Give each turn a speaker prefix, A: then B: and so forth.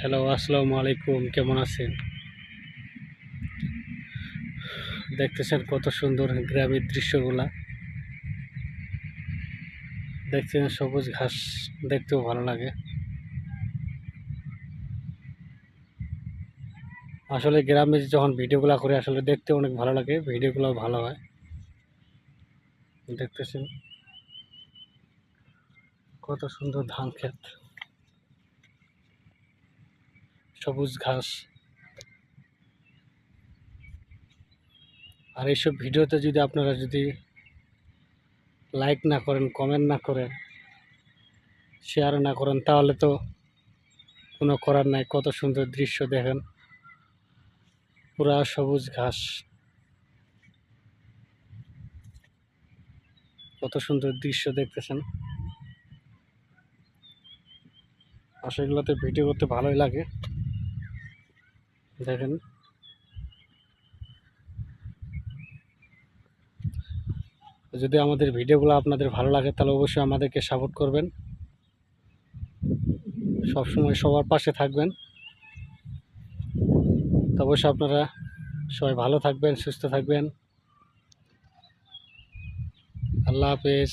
A: Hello, আসসালামু আলাইকুম। কেমন আছেন? দেখতেছেন কত সুন্দর গ্রামের দৃশ্যগুলা। দেখছেন সবুজ ঘাস, দেখতেও ভালো লাগে। আসলে গ্রামে যখন ভিডিওগুলা করে আসলে দেখতে অনেক ভালো লাগে, ভিডিওগুলো ভালো হয়। দেখতেছেন কত সুন্দর ধান ক্ষেত, সবুজ ঘাস। আর এইসব ভিডিওতে যদি আপনারা লাইক না করেন, কমেন্ট না করেন, শেয়ার না করেন, তাহলে তো কোনো করার নাই। কত সুন্দর দৃশ্য দেখেন, পুরা সবুজ ঘাস, কত সুন্দর দৃশ্য দেখতেছেন। আসলে এগুলোতে ভিডিও করতে ভালোই লাগে। দেখেন, যদি আমাদের ভিডিওগুলো আপনাদের ভালো লাগে তাহলে অবশ্যই আমাদেরকে সাপোর্ট করবেন, সবসময় সবার পাশে থাকবেন। তো অবশ্যই আপনারা সবাই ভালো থাকবেন, সুস্থ থাকবেন। আল্লাহ হাফেজ।